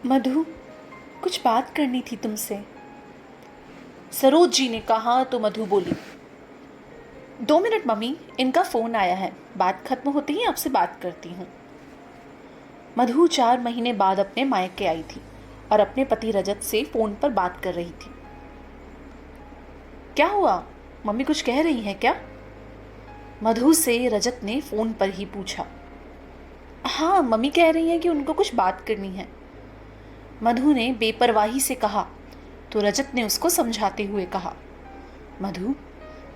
मधु, कुछ बात करनी थी तुमसे। सरोज जी ने कहा तो मधु बोली, 2 मिनट मम्मी, इनका फ़ोन आया है, बात खत्म होते ही आपसे बात करती हूँ। मधु 4 महीने बाद अपने मायके आई थी और अपने पति रजत से फ़ोन पर बात कर रही थी। क्या हुआ, मम्मी कुछ कह रही हैं क्या? मधु से रजत ने फ़ोन पर ही पूछा। हाँ, मम्मी कह रही हैं कि उनको कुछ बात करनी है, मधु ने बेपरवाही से कहा तो रजत ने उसको समझाते हुए कहा, मधु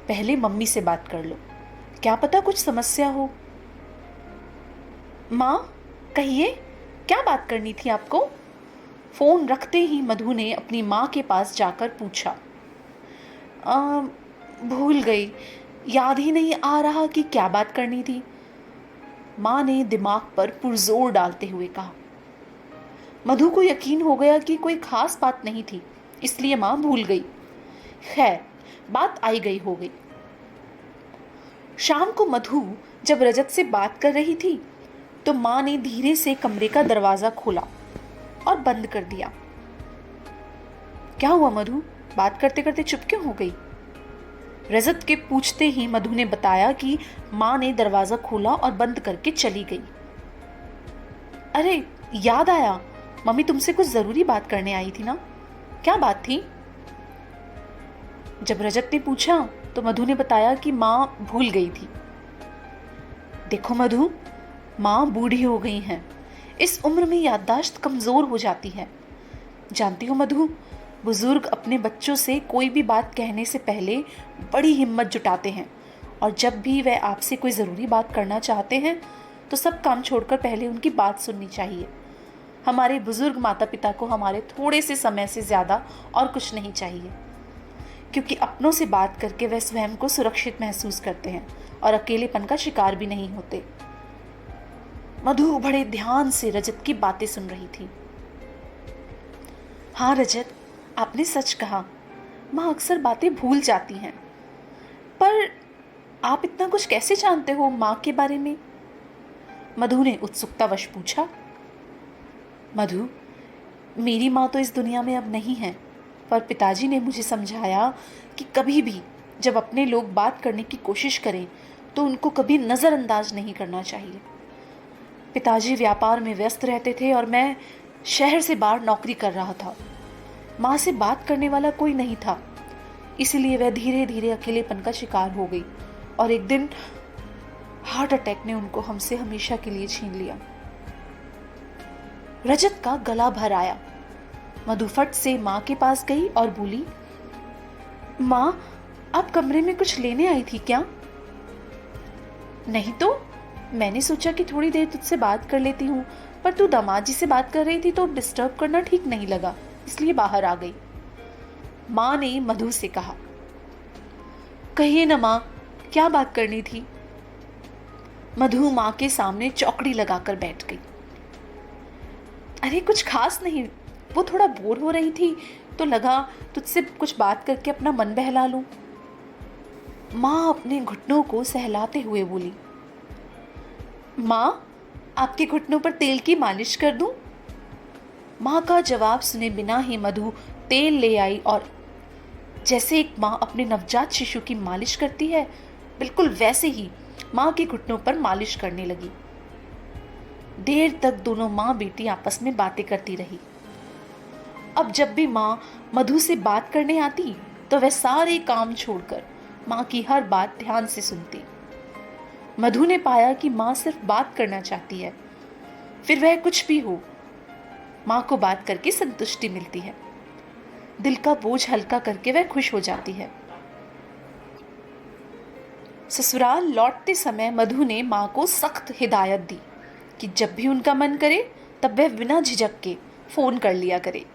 पहले मम्मी से बात कर लो, क्या पता कुछ समस्या हो। माँ कहिए, क्या बात करनी थी आपको? फ़ोन रखते ही मधु ने अपनी माँ के पास जाकर पूछा। भूल गई, याद ही नहीं आ रहा कि क्या बात करनी थी, माँ ने दिमाग पर पुरजोर डालते हुए कहा। मधु को यकीन हो गया कि कोई खास बात नहीं थी, इसलिए माँ भूल गई। खैर, बात आई गई हो गई। शाम को मधु जब रजत से बात कर रही थी तो माँ ने धीरे से कमरे का दरवाज़ा खोला और बंद कर दिया। क्या हुआ मधु, बात करते करते चुप क्यों हो गई? रजत के पूछते ही मधु ने बताया कि माँ ने दरवाज़ा खोला और बंद करके चली गई। अरे याद आया, मम्मी तुमसे कुछ ज़रूरी बात करने आई थी ना, क्या बात थी? जब रजत ने पूछा तो मधु ने बताया कि माँ भूल गई थी। देखो मधु, माँ बूढ़ी हो गई हैं, इस उम्र में याददाश्त कमज़ोर हो जाती है। जानती हो मधु, बुजुर्ग अपने बच्चों से कोई भी बात कहने से पहले बड़ी हिम्मत जुटाते हैं और जब भी वह आपसे कोई ज़रूरी बात करना चाहते हैं तो सब काम छोड़कर पहले उनकी बात सुननी चाहिए। हमारे बुजुर्ग माता पिता को हमारे थोड़े से समय से ज़्यादा और कुछ नहीं चाहिए, क्योंकि अपनों से बात करके वह स्वयं को सुरक्षित महसूस करते हैं और अकेलेपन का शिकार भी नहीं होते। मधु बड़े ध्यान से रजत की बातें सुन रही थी। हाँ रजत, आपने सच कहा, माँ अक्सर बातें भूल जाती हैं, पर आप इतना कुछ कैसे जानते हो माँ के बारे में? मधु ने उत्सुकतावश पूछा। मधु, मेरी माँ तो इस दुनिया में अब नहीं है, पर पिताजी ने मुझे समझाया कि कभी भी जब अपने लोग बात करने की कोशिश करें तो उनको कभी नज़रअंदाज नहीं करना चाहिए। पिताजी व्यापार में व्यस्त रहते थे और मैं शहर से बाहर नौकरी कर रहा था। माँ से बात करने वाला कोई नहीं था, इसीलिए वह धीरे धीरे अकेलेपन का शिकार हो गई और एक दिन हार्ट अटैक ने उनको हमसे हमेशा के लिए छीन लिया। रजत का गला भर आया। मधु फट से माँ के पास गई और बोली, माँ आप कमरे में कुछ लेने आई थी क्या? नहीं तो, मैंने सोचा कि थोड़ी देर तुझसे बात कर लेती हूँ, पर तू दामाद जी से बात कर रही थी तो डिस्टर्ब करना ठीक नहीं लगा, इसलिए बाहर आ गई, माँ ने मधु से कहा। कहिए ना माँ, क्या बात करनी थी? मधु माँ के सामने चौकड़ी लगाकर बैठ गई। अरे कुछ खास नहीं, वो थोड़ा बोर हो रही थी तो लगा तुझसे कुछ बात करके अपना मन बहला लूं। माँ अपने घुटनों को सहलाते हुए बोली। माँ, आपके घुटनों पर तेल की मालिश कर दूं? माँ का जवाब सुने बिना ही मधु तेल ले आई और जैसे एक माँ अपने नवजात शिशु की मालिश करती है, बिल्कुल वैसे ही माँ के घुटनों पर मालिश करने लगी। देर तक दोनों माँ बेटी आपस में बातें करती रही। अब जब भी माँ मधु से बात करने आती तो वह सारे काम छोड़कर माँ की हर बात ध्यान से सुनती। मधु ने पाया कि माँ सिर्फ बात करना चाहती है, फिर वह कुछ भी हो, माँ को बात करके संतुष्टि मिलती है। दिल का बोझ हल्का करके वह खुश हो जाती है। ससुराल लौटते समय मधु ने माँ को सख्त हिदायत दी कि जब भी उनका मन करे तब वह बिना झिझक के फोन कर लिया करे।